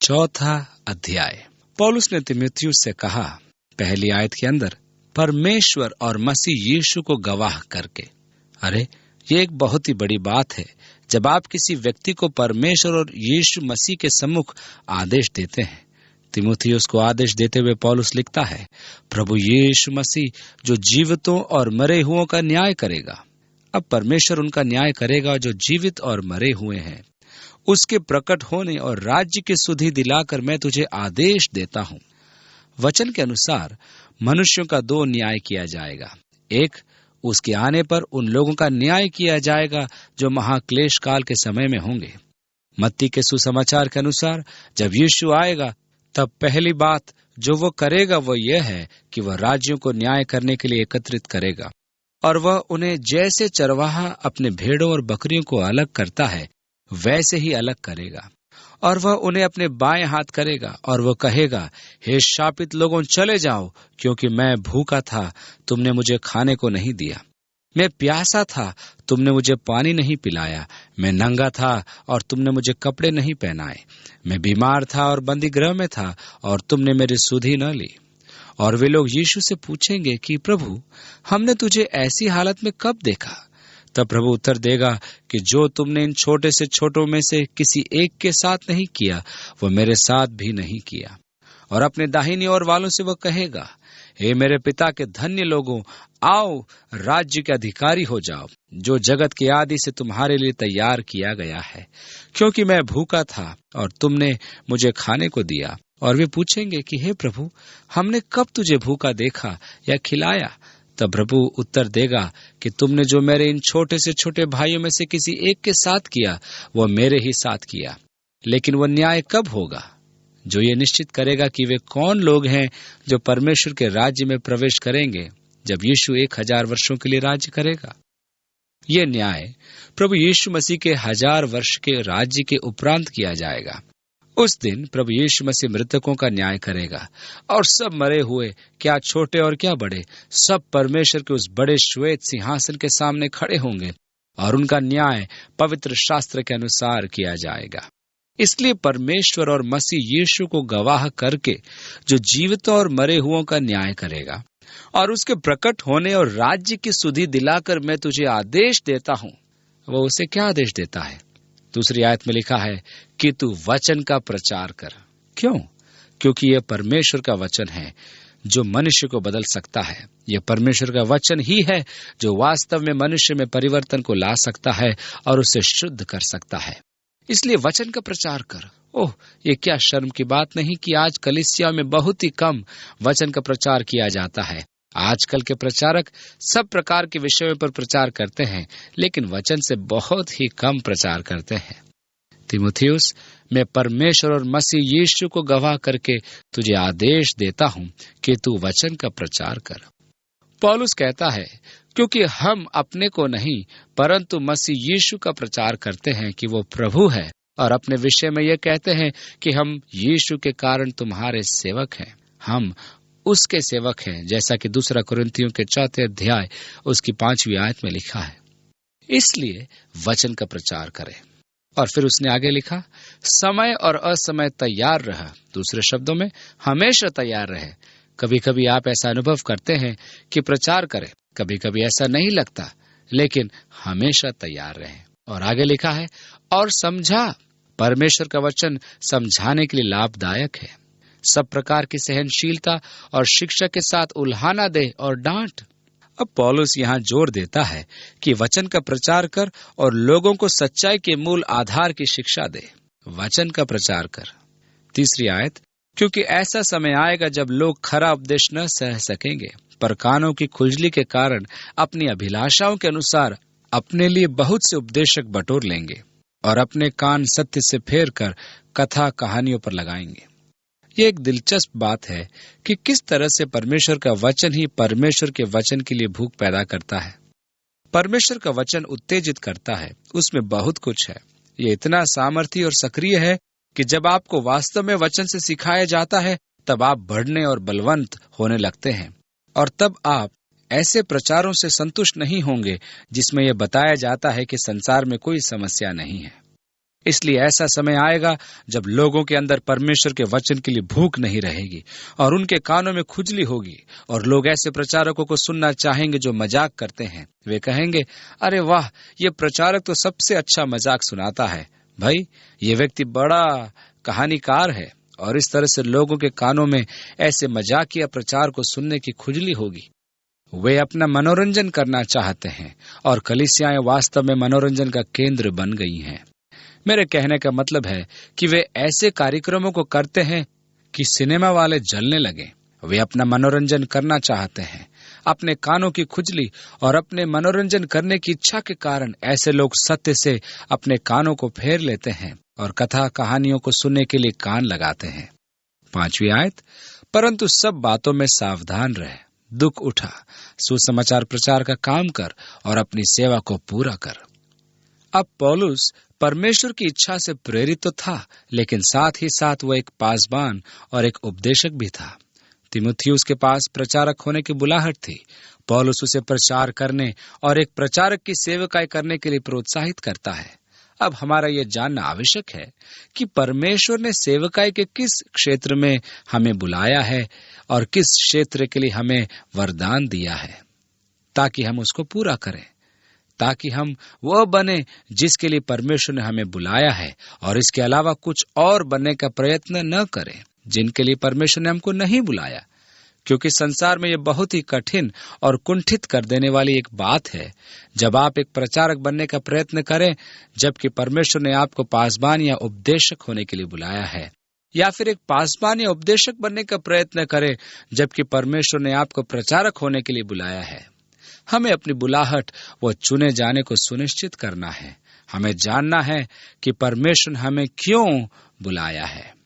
चौथा अध्याय। पौलुस ने तीमुथियुस से कहा, पहली आयत के अंदर, परमेश्वर और मसीह यीशु को गवाह करके। अरे, ये एक बहुत ही बड़ी बात है जब आप किसी व्यक्ति को परमेश्वर और यीशु मसीह के सम्मुख आदेश देते हैं। तीमुथियुस को आदेश देते हुए पौलुस लिखता है, प्रभु यीशु मसीह जो जीवितों और मरे हुओं का न्याय करेगा। अब परमेश्वर उनका न्याय करेगा जो जीवित और मरे हुए हैं। उसके प्रकट होने और राज्य की सुधि दिलाकर मैं तुझे आदेश देता हूं। वचन के अनुसार मनुष्यों का दो न्याय किया जाएगा। एक, उसके आने पर उन लोगों का न्याय किया जाएगा जो महाक्लेश काल के समय में होंगे। मत्ती के सुसमाचार के अनुसार जब यीशु आएगा तब पहली बात जो वो करेगा वो यह है कि वह राज्यों को न्याय करने के लिए एकत्रित करेगा, और वह उन्हें जैसे चरवाहा अपने भेड़ों और बकरियों को अलग करता है वैसे ही अलग करेगा। और वह उन्हें अपने बाएं हाथ करेगा और वह कहेगा, हे शापित लोगों, चले जाओ, क्योंकि मैं भूखा था, तुमने मुझे खाने को नहीं दिया, मैं प्यासा था, तुमने मुझे पानी नहीं पिलाया, मैं नंगा था और तुमने मुझे कपड़े नहीं पहनाए, मैं बीमार था और बंदी गृह में था और तुमने मेरी सुधि न ली। और वे लोग यीशु से पूछेंगे कि प्रभु, हमने तुझे ऐसी हालत में कब देखा? तब प्रभु उत्तर देगा कि जो तुमने इन छोटे से छोटों में से किसी एक के साथ नहीं किया, वो मेरे साथ भी नहीं किया। और अपने दाहिनी ओर वालों से वह कहेगा, हे मेरे पिता के धन्य लोगों, आओ राज्य के अधिकारी हो जाओ, जो जगत की आदि से तुम्हारे लिए तैयार किया गया है। क्योंकि मैं भूखा था और तुमने मुझे खाने को दिया। और वे पूछेंगे कि हे प्रभु, हमने कब तुझे भूखा देखा या खिलाया? तब प्रभु उत्तर देगा कि तुमने जो मेरे इन छोटे से छोटे भाइयों में से किसी एक के साथ किया, वह मेरे ही साथ किया। लेकिन वह न्याय कब होगा जो ये निश्चित करेगा कि वे कौन लोग हैं जो परमेश्वर के राज्य में प्रवेश करेंगे जब यीशु 1000 वर्षों के लिए राज्य करेगा। ये न्याय प्रभु यीशु मसीह के 1000 वर्ष के राज्य के उपरांत किया जाएगा। उस दिन प्रभु यीशु मसीह मृतकों का न्याय करेगा और सब मरे हुए, क्या छोटे और क्या बड़े, सब परमेश्वर के उस बड़े श्वेत सिंहासन के सामने खड़े होंगे और उनका न्याय पवित्र शास्त्र के अनुसार किया जाएगा। इसलिए परमेश्वर और मसीह यीशु को गवाह करके जो जीवितों और मरे हुओं का न्याय करेगा और उसके प्रकट होने और राज्य की सुधि दिलाकर मैं तुझे आदेश देता हूं। वो उसे क्या आदेश देता है? दूसरी आयत में लिखा है कि तू वचन का प्रचार कर। क्यों? क्योंकि यह परमेश्वर का वचन है जो मनुष्य को बदल सकता है। यह परमेश्वर का वचन ही है जो वास्तव में मनुष्य में परिवर्तन को ला सकता है और उसे शुद्ध कर सकता है। इसलिए वचन का प्रचार कर। ओह, ये क्या शर्म की बात नहीं कि आज कलीसिया में बहुत ही कम वचन का प्रचार किया जाता है। आजकल के प्रचारक सब प्रकार के विषयों पर प्रचार करते हैं, लेकिन वचन से बहुत ही कम प्रचार करते हैं। तीमुथियुस, मैं परमेश्वर और मसीह यीशु को गवाह करके तुझे आदेश देता हूं कि तू वचन का प्रचार कर। पौलुस कहता है, क्योंकि हम अपने को नहीं परंतु मसीह यीशु का प्रचार करते हैं कि वो प्रभु है, और अपने विषय में यह कहते हैं कि हम यीशु के कारण तुम्हारे सेवक हैं। हम उसके सेवक हैं, जैसा कि 2 कुरिन्थियों के 4 अध्याय उसकी 5वीं आयत में लिखा है। इसलिए वचन का प्रचार करें। और फिर उसने आगे लिखा, समय और असमय तैयार रह। दूसरे शब्दों में, हमेशा तैयार रहे। कभी कभी आप ऐसा अनुभव करते हैं कि प्रचार करें, कभी कभी ऐसा नहीं लगता, लेकिन हमेशा तैयार रहें। और आगे लिखा है, और समझा। परमेश्वर का वचन समझाने के लिए लाभदायक है। सब प्रकार की सहनशीलता और शिक्षा के साथ उल्हाना दे और डांट। अब पौलुस यहाँ जोर देता है कि वचन का प्रचार कर और लोगों को सच्चाई के मूल आधार की शिक्षा दे। वचन का प्रचार कर। तीसरी आयत, क्योंकि ऐसा समय आएगा जब लोग खरा उपदेश न सह सकेंगे, पर कानों की खुजली के कारण अपनी अभिलाषाओं के अनुसार अपने लिए बहुत से उपदेशक बटोर लेंगे और अपने कान सत्य से फेर कर कथा कहानियों पर लगाएंगे। ये एक दिलचस्प बात है कि किस तरह से परमेश्वर का वचन ही परमेश्वर के वचन के लिए भूख पैदा करता है। परमेश्वर का वचन उत्तेजित करता है, उसमें बहुत कुछ है। ये इतना सामर्थी और सक्रिय है कि जब आपको वास्तव में वचन से सिखाया जाता है तब आप बढ़ने और बलवंत होने लगते हैं, और तब आप ऐसे प्रचारों से संतुष्ट नहीं होंगे जिसमें यह बताया जाता है कि संसार में कोई समस्या नहीं है। इसलिए ऐसा समय आएगा जब लोगों के अंदर परमेश्वर के वचन के लिए भूख नहीं रहेगी और उनके कानों में खुजली होगी, और लोग ऐसे प्रचारकों को सुनना चाहेंगे जो मजाक करते हैं। वे कहेंगे, अरे वाह, ये प्रचारक तो सबसे अच्छा मजाक सुनाता है। भाई, ये व्यक्ति बड़ा कहानीकार है। और इस तरह से लोगों के कानों में ऐसे मजाकिया प्रचार को सुनने की खुजली होगी। वे अपना मनोरंजन करना चाहते हैं और कलीसियाएं वास्तव में मनोरंजन का केंद्र बन गई हैं। मेरे कहने का मतलब है कि वे ऐसे कार्यक्रमों को करते हैं कि सिनेमा वाले जलने लगे। वे अपना मनोरंजन करना चाहते हैं। अपने कानों की खुजली और अपने मनोरंजन करने की इच्छा के कारण ऐसे लोग सत्य से अपने कानों को फेर लेते हैं और कथा कहानियों को सुनने के लिए कान लगाते हैं। 5वीं आयत, परंतु सब बातों में सावधान रहे, दुख उठा, सुसमाचार प्रचार का काम कर और अपनी सेवा को पूरा कर। अब पौलुस परमेश्वर की इच्छा से प्रेरित तो था, लेकिन साथ ही साथ वो एक पासबान और एक उपदेशक भी था। तीमुथियुस के पास प्रचारक होने की बुलाहट थी। पौलुस उसे प्रचार करने और एक प्रचारक की सेवकाई करने के लिए प्रोत्साहित करता है। अब हमारा यह जानना आवश्यक है कि परमेश्वर ने सेवकाई के किस क्षेत्र में हमें बुलाया है और किस क्षेत्र के लिए हमें वरदान दिया है, ताकि हम उसको पूरा करें, ताकि हम वह बने जिसके लिए परमेश्वर ने हमें बुलाया है, और इसके अलावा कुछ और बनने का प्रयत्न न करें जिनके लिए परमेश्वर ने हमको नहीं बुलाया। क्योंकि संसार में यह बहुत ही कठिन और कुंठित कर देने वाली एक बात है जब आप एक प्रचारक बनने का प्रयत्न करें, जबकि परमेश्वर ने आपको पासबान या उपदेशक होने के लिए बुलाया है, या फिर एक पासबान या उपदेशक बनने का प्रयत्न करें जबकि परमेश्वर ने आपको प्रचारक होने के लिए बुलाया है। हमें अपनी बुलाहट व चुने जाने को सुनिश्चित करना है। हमें जानना है कि परमेश्वर ने हमें क्यों बुलाया है।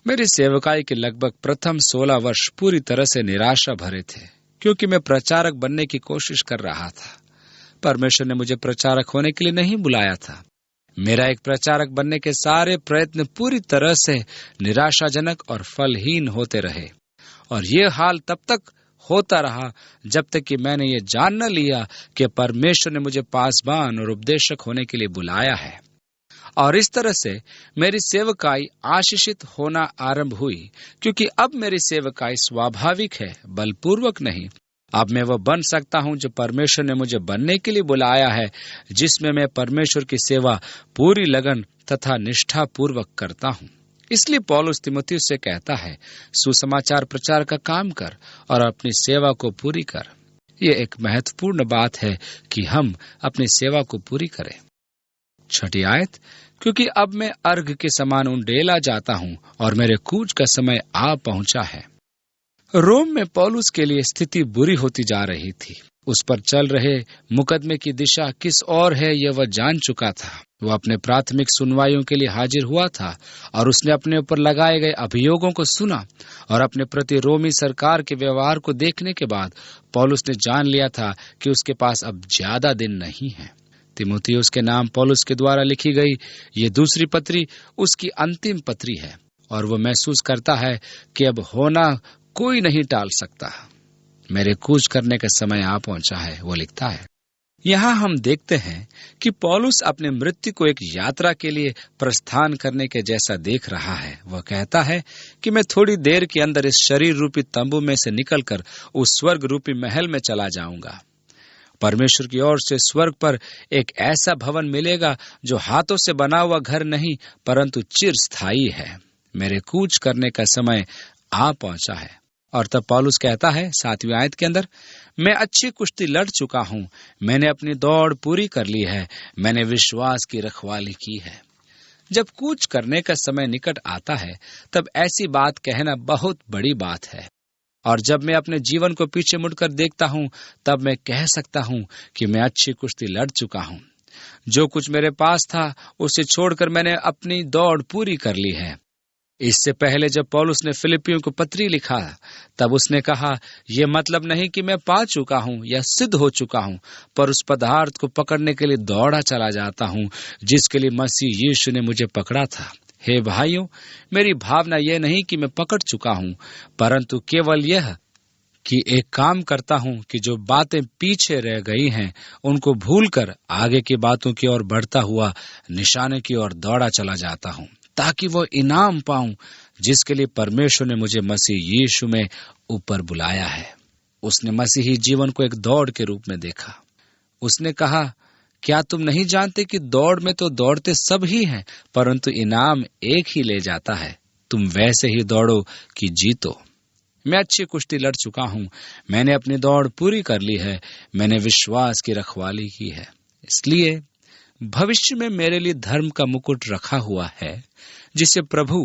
मेरी सेवकाई के लगभग प्रथम 16 वर्ष पूरी तरह से निराशा भरे थे, क्योंकि मैं प्रचारक बनने की कोशिश कर रहा था। परमेश्वर ने मुझे प्रचारक होने के लिए नहीं बुलाया था। मेरा एक प्रचारक बनने के सारे प्रयत्न पूरी तरह से निराशाजनक और फलहीन होते रहे, और ये हाल तब तक होता रहा जब तक कि मैंने ये जान न लिया कि परमेश्वर ने मुझे पासबान और उपदेशक होने के लिए बुलाया है। और इस तरह से मेरी सेवकाई आशीषित होना आरंभ हुई, क्योंकि अब मेरी सेवकाई स्वाभाविक है, बलपूर्वक नहीं। अब मैं वह बन सकता हूं जो परमेश्वर ने मुझे बनने के लिए बुलाया है, जिसमें मैं परमेश्वर की सेवा पूरी लगन तथा निष्ठा पूर्वक करता हूं। इसलिए पौलुस तीमुथियुस से कहता है, सुसमाचार प्रचार का काम कर और अपनी सेवा को पूरी कर। यह एक महत्वपूर्ण बात है कि हम अपनी सेवा को पूरी करें। 6ठी आयत, क्योंकि अब मैं अर्घ के समान उंडेला जाता हूं और मेरे कूच का समय आ पहुंचा है। रोम में पौलुस के लिए स्थिति बुरी होती जा रही थी। उस पर चल रहे मुकदमे की दिशा किस और है यह वह जान चुका था। वह अपने प्राथमिक सुनवाइयों के लिए हाजिर हुआ था और उसने अपने ऊपर लगाए गए अभियोगों को सुना, और अपने प्रति रोमी सरकार के व्यवहार को देखने के बाद पौलुस ने जान लिया था कि उसके पास अब ज्यादा दिन नहीं है। तीमुथियुस के नाम पौलुस के द्वारा लिखी गई ये दूसरी पत्री उसकी अंतिम पत्री है, और वो महसूस करता है कि अब होना कोई नहीं टाल सकता। मेरे कूच करने का समय आ पहुंचा है, वो लिखता है। यहाँ हम देखते हैं कि पौलुस अपने मृत्यु को एक यात्रा के लिए प्रस्थान करने के जैसा देख रहा है। वह कहता है कि मैं थोड़ी देर के अंदर इस शरीर रूपी तंबू में से निकलकर उस स्वर्ग रूपी महल में चला जाऊंगा। परमेश्वर की ओर से स्वर्ग पर एक ऐसा भवन मिलेगा जो हाथों से बना हुआ घर नहीं, परंतु चिरस्थायी है। मेरे कूच करने का समय आ पहुंचा है। और तब पौलुस कहता है 7वीं आयत के अंदर, मैं अच्छी कुश्ती लड़ चुका हूं, मैंने अपनी दौड़ पूरी कर ली है, मैंने विश्वास की रखवाली की है। जब कूच करने का समय निकट आता है तब ऐसी बात कहना बहुत बड़ी बात है, और जब मैं अपने जीवन को पीछे मुड़कर देखता हूं तब मैं कह सकता हूं कि मैं अच्छी कुश्ती लड़ चुका हूं। जो कुछ मेरे पास था उसे छोड़कर मैंने अपनी दौड़ पूरी कर ली है। इससे पहले जब पौलुस ने फिलिपियों को पत्री लिखा तब उसने कहा, यह मतलब नहीं कि मैं पा चुका हूं या सिद्ध हो चुका हूं, पर उस पदार्थ को पकड़ने के लिए दौड़ा चला जाता हूं जिसके लिए मसीह यीशु ने मुझे पकड़ा था। हे भाइयों, मेरी भावना यह नहीं कि मैं पकड़ चुका हूं, परंतु केवल यह कि एक काम करता हूं कि जो बातें पीछे रह गई हैं उनको भूलकर आगे की बातों की ओर बढ़ता हुआ निशाने की ओर दौड़ा चला जाता हूं, ताकि वो इनाम पाऊं जिसके लिए परमेश्वर ने मुझे मसीह यीशु में ऊपर बुलाया है। उसने मसीही जीवन को एक दौड़ के रूप में देखा। उसने कहा, क्या तुम नहीं जानते कि दौड़ में तो दौड़ते सब ही हैं, परंतु इनाम एक ही ले जाता है। तुम वैसे ही दौड़ो कि जीतो। मैं अच्छी कुश्ती लड़ चुका हूं, मैंने अपनी दौड़ पूरी कर ली है, मैंने विश्वास की रखवाली की है। इसलिए भविष्य में मेरे लिए धर्म का मुकुट रखा हुआ है, जिसे प्रभु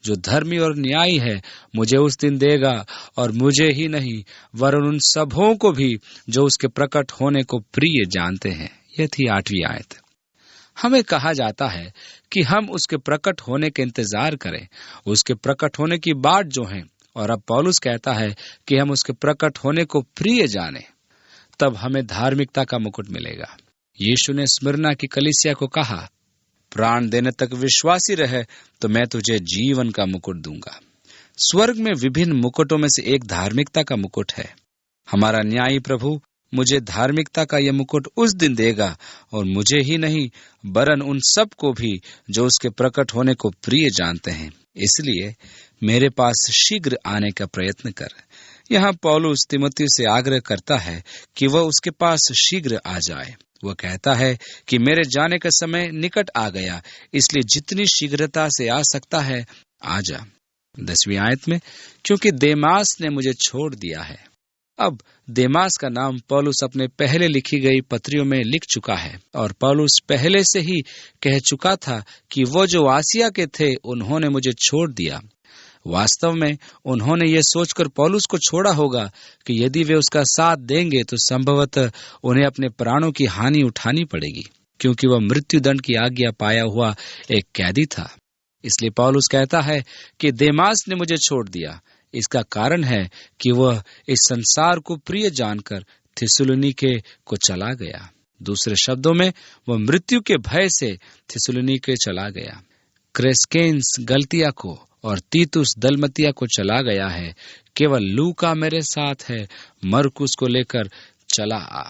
जो धर्मी और न्यायी है मुझे उस दिन देगा, और मुझे ही नहीं वरन उन सबों को भी जो उसके प्रकट होने को प्रिय जानते हैं। यह थी 8वीं आयत। हमें कहा जाता है कि हम उसके प्रकट होने के इंतजार करें, उसके प्रकट होने की बाट जो है। और अब पौलुस कहता है कि हम उसके प्रकट होने को प्रिय जाने, तब हमें धार्मिकता का मुकुट मिलेगा। यीशु ने स्मिरना की कलीसिया को कहा, प्राण देने तक विश्वासी रहे तो मैं तुझे जीवन का मुकुट दूंगा। स्वर्ग में विभिन्न मुकुटों में से एक धार्मिकता का मुकुट है। हमारा न्यायी प्रभु मुझे धार्मिकता का यह मुकुट उस दिन देगा, और मुझे ही नहीं वरन उन सब को भी जो उसके प्रकट होने को प्रिय जानते हैं। इसलिए मेरे पास शीघ्र आने का प्रयत्न कर। यहाँ पौलुस तिमोथी से आग्रह करता है कि वह उसके पास शीघ्र आ जाए। वह कहता है कि मेरे जाने का समय निकट आ गया, इसलिए जितनी शीघ्रता से आ सकता है आ जा। 10वीं आयत में, क्योंकि देमास ने मुझे छोड़ दिया है। अब देमास का नाम पौलुस अपने पहले लिखी गई पत्रियों में लिख चुका है, और पौलुस पहले से ही कह चुका था कि वो जो आसिया के थे उन्होंने मुझे छोड़ दिया। वास्तव में उन्होंने ये सोचकर पौलुस को छोड़ा होगा कि यदि वे उसका साथ देंगे तो संभवतः उन्हें अपने प्राणों की हानि उठानी पड़ेगी, क्योंकि वह मृत्युदंड की आज्ञा पाया हुआ एक कैदी था। इसलिए पौलुस कहता है कि देमास ने मुझे छोड़ दिया। इसका कारण है कि वह इस संसार को प्रिय जानकर थिस्सलुनीके को चला गया। दूसरे शब्दों में, वह मृत्यु के भय से थिस्सलुनीके चला गया। क्रेस्केंस गलतिया को और तीतुस दलमतिया को चला गया है। केवल लूका मेरे साथ है। मरकुस को लेकर चला आ।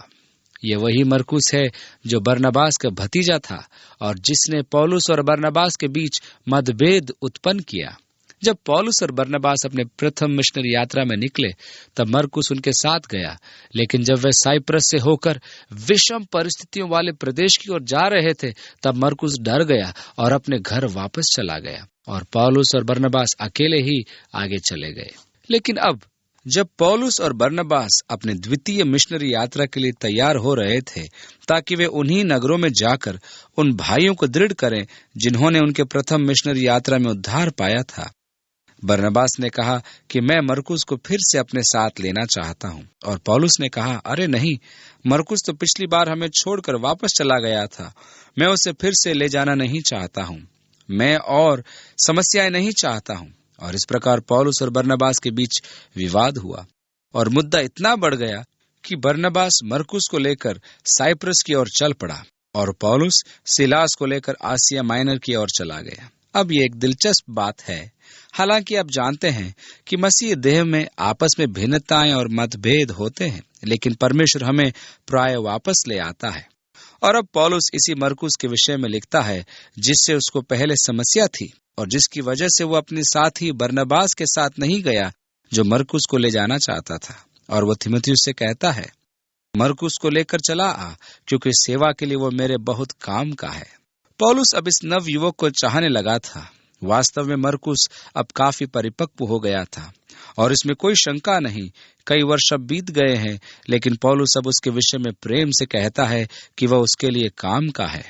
ये वही मरकुस है जो बरनबास का भतीजा था और जिसने पौलुस और बरनबास के बीच मतभेद उत्पन्न किया। जब पौलुस और बरनबास अपने प्रथम मिशनरी यात्रा में निकले तब मरकुस उनके साथ गया, लेकिन जब वे साइप्रस से होकर विषम परिस्थितियों वाले प्रदेश की ओर जा रहे थे तब मरकुस डर गया और अपने घर वापस चला गया और पौलुस और बरनबास अकेले ही आगे चले गए। लेकिन अब जब पौलुस और बरनबास अपने द्वितीय मिशनरी यात्रा के लिए तैयार हो रहे थे ताकि वे उन्हीं नगरों में जाकर उन भाइयों को दृढ़ करें जिन्होंने उनके प्रथम मिशनरी यात्रा में उद्धार पाया था, बरनबास ने कहा कि मैं मरकुस को फिर से अपने साथ लेना चाहता हूं, और पौलुस ने कहा, अरे नहीं, मरकुस तो पिछली बार हमें छोड़कर वापस चला गया था। मैं उसे फिर से ले जाना नहीं चाहता हूं। मैं और समस्याएं नहीं चाहता हूं। और इस प्रकार पौलुस और बरनबास के बीच विवाद हुआ और मुद्दा इतना बढ़ गया कि बरनबास मरकुस को लेकर साइप्रस की ओर चल पड़ा और पौलुस सिलास को लेकर आसिया माइनर की ओर चला गया। अब ये एक दिलचस्प बात है। हालांकि आप जानते हैं कि मसीह देह में आपस में भिन्नताएं और मतभेद होते हैं, लेकिन परमेश्वर हमें प्राय वापस ले आता है। और अब पौलुस इसी मरकुस के विषय में लिखता है जिससे उसको पहले समस्या थी और जिसकी वजह से वो अपने साथी बरनबास के साथ नहीं गया जो मरकुस को ले जाना चाहता था। और वो तीमुथियुस से कहता है, मरकुस को लेकर चला आ, क्योंकि सेवा के लिए वो मेरे बहुत काम का है। पौलुस अब इस नव युवक को चाहने लगा था। वास्तव में मरकुस अब काफी परिपक्व हो गया था और इसमें कोई शंका नहीं। कई वर्ष अब बीत गए हैं, लेकिन पौलुस अब उसके विषय में प्रेम से कहता है कि वह उसके लिए काम का है।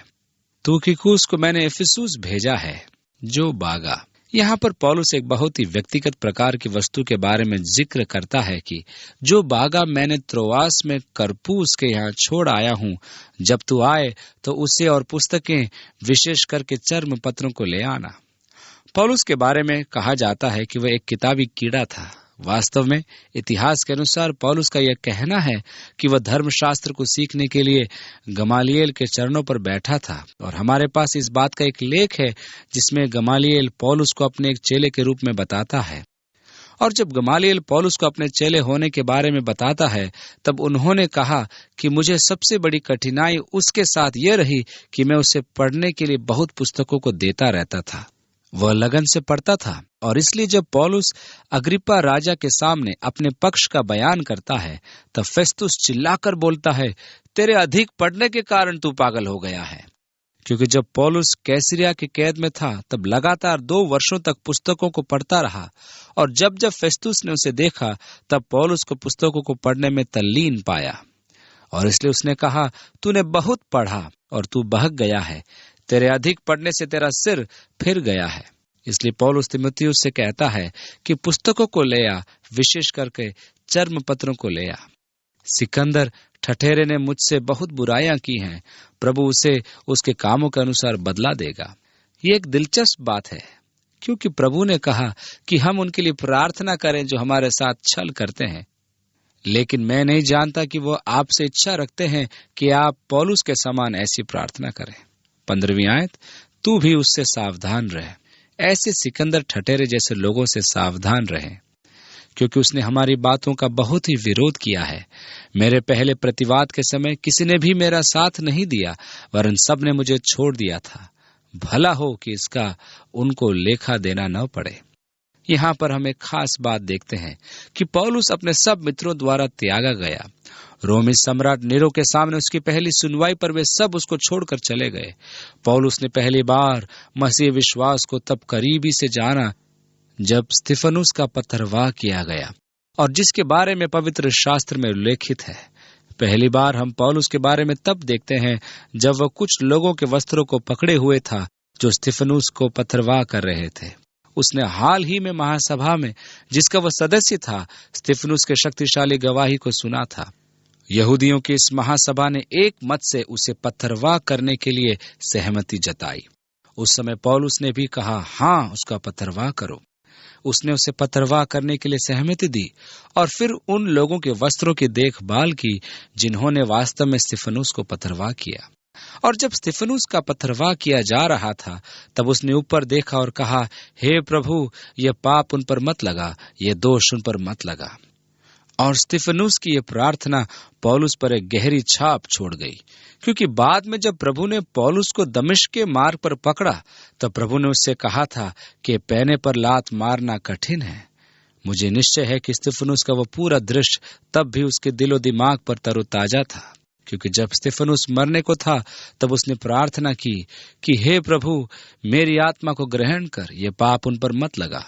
तुखिकुस को मैंने इफिसुस भेजा है जो बागा। यहाँ पर पौलुस एक बहुत ही व्यक्तिगत प्रकार की वस्तु के बारे में जिक्र करता है कि जो बागा मैंने त्रोआस में करपूस के यहाँ छोड़ आया हूँ, जब तू आए तो उसे और पुस्तकें विशेष करके चर्म पत्रों को ले आना। पौलुस के बारे में कहा जाता है कि वह एक किताबी कीड़ा था। वास्तव में इतिहास के अनुसार पौलुस का यह कहना है कि वह धर्मशास्त्र को सीखने के लिए गमालिएल के चरणों पर बैठा था, और हमारे पास इस बात का एक लेख है जिसमें गमालिएल पौलुस को अपने एक चेले के रूप में बताता है। और जब गमालियल पौलुस को अपने चेले होने के बारे में बताता है, तब उन्होंने कहा कि मुझे सबसे बड़ी कठिनाई उसके साथ यह रही कि मैं उसे पढ़ने के लिए बहुत पुस्तकों को देता रहता था। वह लगन से पढ़ता था, और इसलिए जब पौलुस अग्रिप्पा राजा के सामने अपने पक्ष का बयान करता है, तब फेस्तुस चिल्लाकर बोलता है, तेरे अधिक पढ़ने के कारण तू पागल हो गया है। क्योंकि जब पौलुस कैसरिया की कैद में था, तब लगातार 2 वर्षों तक पुस्तकों को पढ़ता रहा, और जब जब फेस्तुस ने उसे देखा, तब पौलुस को पुस्तकों को पढ़ने में तल्लीन पाया, और इसलिए उसने कहा, तूने बहुत पढ़ा और तू बहक गया है, तेरे अधिक पढ़ने से तेरा सिर फिर गया है। इसलिए पौलुस तीमुथियुस से कहता है कि पुस्तकों को ले आ, विशेष करके चर्म पत्रों को ले आ। सिकंदर ठठेरे ने मुझसे बहुत बुराइयां की हैं, प्रभु उसे उसके कामों के अनुसार बदला देगा। ये एक दिलचस्प बात है, क्योंकि प्रभु ने कहा कि हम उनके लिए प्रार्थना करें जो हमारे साथ छल करते हैं, लेकिन मैं नहीं जानता कि वो आपसे इच्छा रखते हैं कि आप पौलुस के समान ऐसी प्रार्थना करें। 15वीं आयत, तू भी उससे सावधान रहे, ऐसे सिकंदर ठठेरे जैसे लोगों से सावधान रहे, क्योंकि उसने हमारी बातों का बहुत ही विरोध किया है। मेरे पहले प्रतिवाद के समय किसी ने भी मेरा साथ नहीं दिया, वरन सब ने मुझे छोड़ दिया था। भला हो कि इसका उनको लेखा देना न पड़े। यहाँ पर हम एक खास बात देखते हैं कि पौलुस अपने सब मित्रों द्वारा त्यागा गया। रोमी सम्राट नीरो के सामने उसकी पहली सुनवाई पर वे सब उसको छोड़कर चले गए। पौलुस ने पहली बार मसीह विश्वास को तब करीबी से जाना जब स्तिफनुस का पथरवाह किया गया, और जिसके बारे में पवित्र शास्त्र में उल्लेखित है। पहली बार हम पौलुस के बारे में तब देखते हैं जब वह कुछ लोगों के वस्त्रों को पकड़े हुए था जो स्तिफनुस को पथरवाह कर रहे थे। उसने हाल ही में महासभा में, जिसका वह सदस्य था, स्तिफनुस के शक्तिशाली गवाही को सुना था। यहूदियों की इस महासभा ने एक मत से उसे पथरवाह करने के लिए सहमति जताई। उस समय पौलुस ने भी कहा, हाँ, उसका पथरवाह करो। उसने उसे पथरवाह करने के लिए सहमति दी, और फिर उन लोगों के वस्त्रों की देखभाल की जिन्होंने वास्तव में स्तिफनुस को पथरवाह किया। और जब स्तिफनुस का पथरवाह किया जा रहा था, तब उसने ऊपर देखा और कहा, हे प्रभु, यह पाप उन पर मत लगा, यह दोष उन पर मत लगा। और स्तिफनुस की यह प्रार्थना पौलुस पर एक गहरी छाप छोड़ गई, क्योंकि बाद में जब प्रभु ने पौलुस को दमिश्क के मार्ग पर पकड़ा, तब प्रभु ने उससे कहा था कि पैने पर लात मारना कठिन है। मुझे निश्चय है कि स्तिफनुस का वह पूरा दृश्य तब भी उसके दिलो दिमाग पर तरोताजा था, क्योंकि जब स्तिफनुस मरने को था, तब उसने प्रार्थना की कि हे प्रभु, मेरी आत्मा को ग्रहण कर, यह पाप उन पर मत लगा।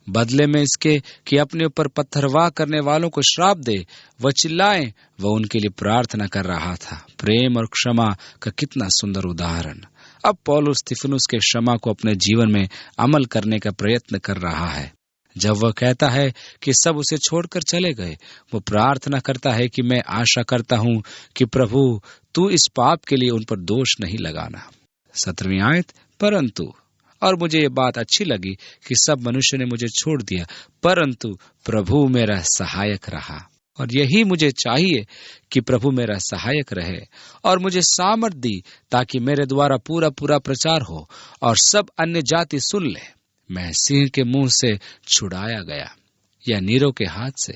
बदले में इसके कि अपने ऊपर पत्थरवाह करने वालों को श्राप दे, वह चिल्लाए, वह उनके लिए प्रार्थना कर रहा था। प्रेम और क्षमा का कितना सुंदर उदाहरण। अब पौलुस स्तिफनुस के क्षमा को अपने जीवन में अमल करने का प्रयत्न कर रहा है। जब वह कहता है कि सब उसे छोड़कर चले गए, वो प्रार्थना करता है कि मैं आशा करता हूं कि प्रभु, तू इस पाप के लिए उन पर दोष नहीं लगाना। 17वीं आयत, परंतु, और मुझे ये बात अच्छी लगी कि सब मनुष्य ने मुझे छोड़ दिया, परंतु प्रभु मेरा सहायक रहा। और यही मुझे चाहिए कि प्रभु मेरा सहायक रहे और मुझे सामर्थ दी, ताकि मेरे द्वारा पूरा पूरा प्रचार हो और सब अन्य जाति सुन ले। मैं सिंह के मुंह से छुड़ाया गया, या नीरो के हाथ से।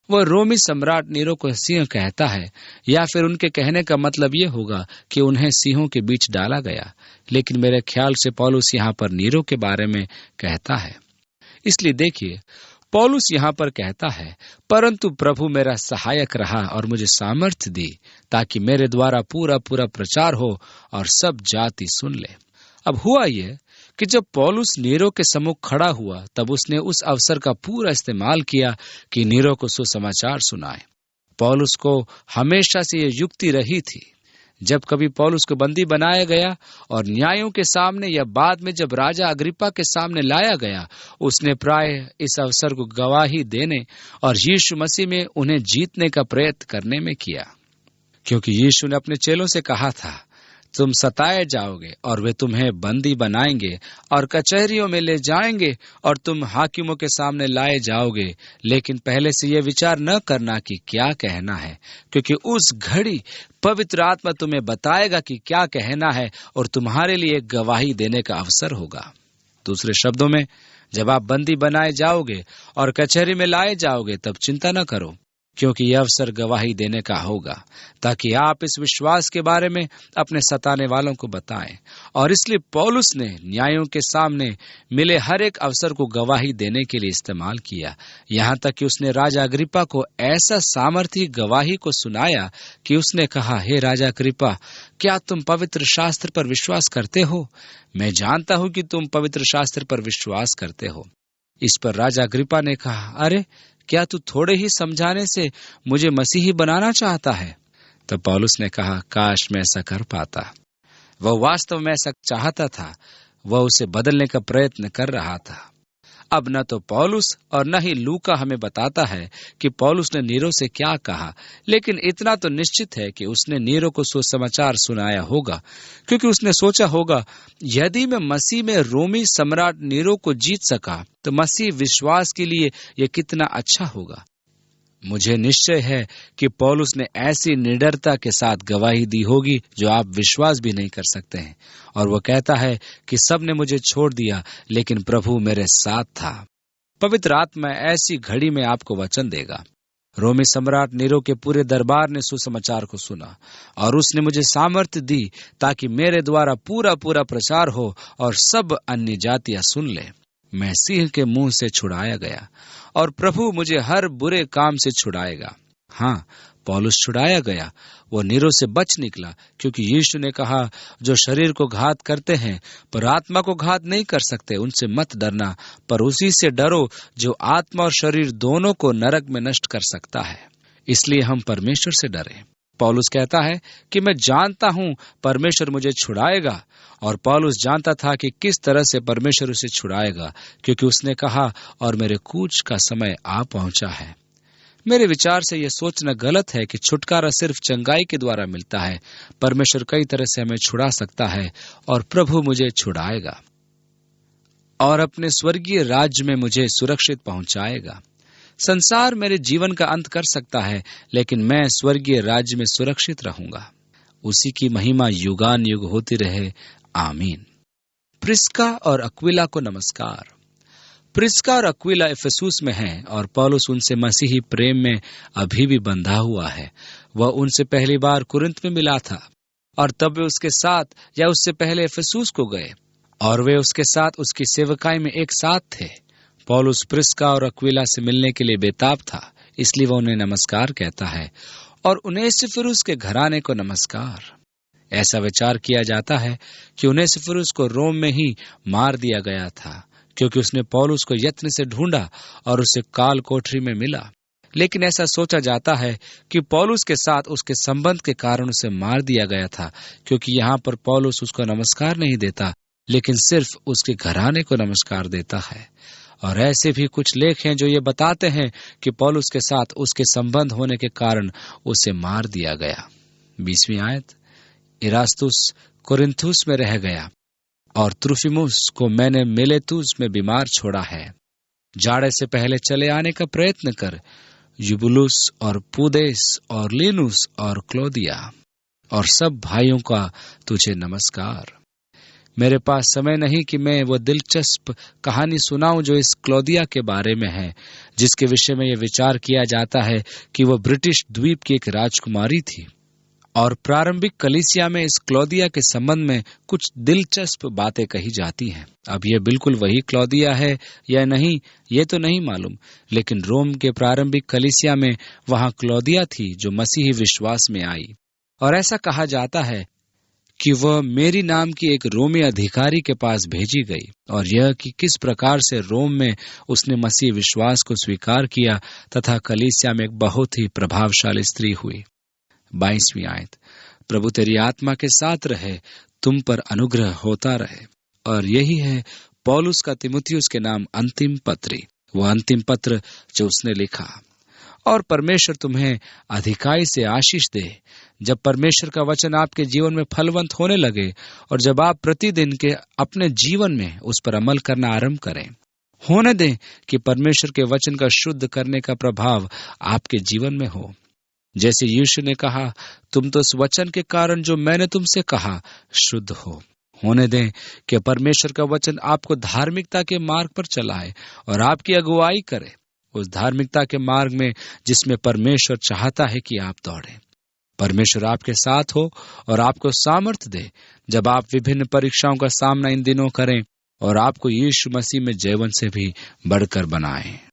वह रोमी सम्राट नीरो को सिंह कहता है, या फिर उनके कहने का मतलब यह होगा कि उन्हें सिंहों के बीच डाला गया, लेकिन मेरे ख्याल से पौलुस यहाँ पर नीरो के बारे में कहता है। इसलिए देखिए, पौलुस यहाँ पर कहता है, परंतु प्रभु मेरा सहायक रहा और मुझे सामर्थ्य दी, ताकि मेरे द्वारा पूरा पूरा प्रचार हो और सब जाति सुन ले। अब हुआ यह कि जब पौलुस नीरो के सम्मुख खड़ा हुआ, तब उसने उस अवसर का पूरा इस्तेमाल किया कि नीरो को सुसमाचार सुनाए। पौलुस को हमेशा से यह युक्ति रही थी, जब कभी पौलुस को बंदी बनाया गया और न्यायों के सामने या बाद में जब राजा अग्रिप्पा के सामने लाया गया, उसने प्राय इस अवसर को गवाही देने और यीशु मसीह में उन्हें जीतने का प्रयत्न करने में किया, क्योंकि यीशु ने अपने चेलों से कहा था, तुम सताए जाओगे और वे तुम्हें बंदी बनाएंगे और कचहरियों में ले जाएंगे और तुम हाकिमों के सामने लाए जाओगे, लेकिन पहले से यह विचार न करना कि क्या कहना है, क्योंकि उस घड़ी पवित्र आत्मा तुम्हें बताएगा कि क्या कहना है और तुम्हारे लिए गवाही देने का अवसर होगा। दूसरे शब्दों में, जब आप बंदी बनाए जाओगे और कचहरी में लाए जाओगे तब चिंता न करो, क्योंकि यह अवसर गवाही देने का होगा, ताकि आप इस विश्वास के बारे में अपने सताने वालों को बताएं। और इसलिए पौलुस ने न्यायों के सामने मिले हर एक अवसर को गवाही देने के लिए इस्तेमाल किया, यहाँ तक कि उसने राजा अग्रिप्पा को ऐसा सामर्थी गवाही को सुनाया कि उसने कहा, हे राजा अग्रिप्पा, क्या तुम पवित्र शास्त्र पर विश्वास करते हो? मैं जानता हूं कि तुम पवित्र शास्त्र पर विश्वास करते हो। इस पर राजा अग्रिप्पा ने कहा, अरे क्या तू थोड़े ही समझाने से मुझे मसीही बनाना चाहता है? तब पौलुस ने कहा, काश मैं ऐसा कर पाता। वह वास्तव में ऐसा चाहता था, वह उसे बदलने का प्रयत्न कर रहा था। अब न तो पौलुस और न ही लूका हमें बताता है कि पौलुस ने नीरो से क्या कहा, लेकिन इतना तो निश्चित है कि उसने नीरो को सुसमाचार सुनाया होगा, क्योंकि उसने सोचा होगा, यदि मैं मसीह में रोमी सम्राट नीरो को जीत सका तो मसीह विश्वास के लिए यह कितना अच्छा होगा। मुझे निश्चय है कि पौलुस ने ऐसी निडरता के साथ गवाही दी होगी जो आप विश्वास भी नहीं कर सकते हैं। और वह कहता है कि सबने मुझे छोड़ दिया, लेकिन प्रभु मेरे साथ था। पवित्र आत्मा ऐसी घड़ी में आपको वचन देगा। रोमी सम्राट नीरो के पूरे दरबार ने सुसमाचार को सुना और उसने मुझे सामर्थ्य दी ताकि मेरे द्वारा पूरा पूरा प्रचार हो और सब अन्य जातियां सुन ले। मैं सिंह के मुंह से छुड़ाया गया और प्रभु मुझे हर बुरे काम से छुड़ाएगा। हाँ, पौलुस छुड़ाया गया, वो नीरो से बच निकला, क्योंकि यीशु ने कहा, जो शरीर को घात करते हैं पर आत्मा को घात नहीं कर सकते, उनसे मत डरना, पर उसी से डरो जो आत्मा और शरीर दोनों को नरक में नष्ट कर सकता है। इसलिए हम परमेश्वर से डरें। पौलुस कहता है कि मैं जानता हूं परमेश्वर मुझे छुड़ाएगा, और पौलुस जानता था कि किस तरह से परमेश्वर उसे छुड़ाएगा, क्योंकि उसने कहा, और मेरे कूच का समय आ पहुंचा है। मेरे विचार से यह सोचना गलत है कि छुटकारा सिर्फ चंगाई के द्वारा मिलता है। परमेश्वर कई तरह से हमें छुड़ा सकता है और प्रभु मुझे छुड़ाएगा और अपने स्वर्गीय राज्य में मुझे सुरक्षित पहुंचाएगा। संसार मेरे जीवन का अंत कर सकता है, लेकिन मैं स्वर्गीय राज्य में सुरक्षित रहूंगा। उसी की महिमा युगान युग होती रहे। आमीन। प्रिस्का और अक्विला को नमस्कार। प्रिस्का और अक्विला इफिसुस में हैं और पौलुस उनसे मसीही प्रेम में अभी भी बंधा हुआ है। वह उनसे पहली बार कुरिन्थ में मिला था और तब वे उसके साथ या उससे पहले इफिसुस को गए और वे उसके साथ उसकी सेवकाई में एक साथ थे। पौलुस प्रिस्का और अक्विला से मिलने के लिए बेताब था, इसलिए वह उन्हें नमस्कार कहता है, और उनेसिफुरुस के घराने को नमस्कार। ऐसा विचार किया जाता है कि उनेसिफुरुस को रोम में ही मार दिया गया था, क्योंकि उसने पौलुस को यत्न से ढूंढा और उसे काल कोठरी में मिला। लेकिन ऐसा सोचा जाता है कि पौलुस के साथ उसके संबंध के कारण उसे मार दिया गया था, क्योंकि यहाँ पर पौलुस उसको नमस्कार नहीं देता, लेकिन सिर्फ उसके घराने को नमस्कार देता है। और ऐसे भी कुछ लेख हैं जो ये बताते हैं कि पौलुस के साथ उसके संबंध होने के कारण उसे मार दिया गया। 20वीं आयत, इरास्तुस कोरिन्थुस में रह गया और त्रुफिमुस को मैंने मिलेतुस में बीमार छोड़ा है। जाड़े से पहले चले आने का प्रयत्न कर। यूबुलुस और पुदेस और लिनुस और क्लोदिया और सब भाइयों का तुझे नमस्कार। मेरे पास समय नहीं कि मैं वो दिलचस्प कहानी सुनाऊं जो इस क्लोदिया के बारे में है, जिसके विषय में यह विचार किया जाता है कि वह ब्रिटिश द्वीप की एक राजकुमारी थी। और प्रारंभिक कलीसिया में इस क्लोदिया के संबंध में कुछ दिलचस्प बातें कही जाती हैं। अब यह बिल्कुल वही क्लोदिया है या नहीं, ये तो नहीं मालूम, लेकिन रोम के प्रारंभिक कलीसिया में वहां क्लोदिया थी जो मसीही विश्वास में आई। और ऐसा कहा जाता है कि वह मेरी नाम की एक रोमी अधिकारी के पास भेजी गई, और यह कि किस प्रकार से रोम में उसने मसीह विश्वास को स्वीकार किया तथा कलीसिया में एक बहुत ही प्रभावशाली स्त्री हुई। 22वीं आयत, प्रभु तेरी आत्मा के साथ रहे, तुम पर अनुग्रह होता रहे। और यही है पौलुस का तीमुथियुस के नाम अंतिम पत्री, वह अंतिम पत्र जो उसने लिखा। और परमेश्वर तुम्हें अधिकाई से आशीष दे। जब परमेश्वर का वचन आपके जीवन में फलवंत होने लगे और जब आप प्रतिदिन के अपने जीवन में उस पर अमल करना आरंभ करें, होने दें कि परमेश्वर के वचन का शुद्ध करने का प्रभाव आपके जीवन में हो। जैसे यीशु ने कहा, तुम तो उस वचन के कारण जो मैंने तुमसे कहा शुद्ध हो। होने दें कि परमेश्वर का वचन आपको धार्मिकता के मार्ग पर चलाए और आपकी अगुवाई करे, उस धार्मिकता के मार्ग में जिसमें परमेश्वर चाहता है कि आप दौड़ें। परमेश्वर आपके साथ हो और आपको सामर्थ्य दे जब आप विभिन्न परीक्षाओं का सामना इन दिनों करें और आपको यीशु मसीह में जीवन से भी बढ़कर बनाएं।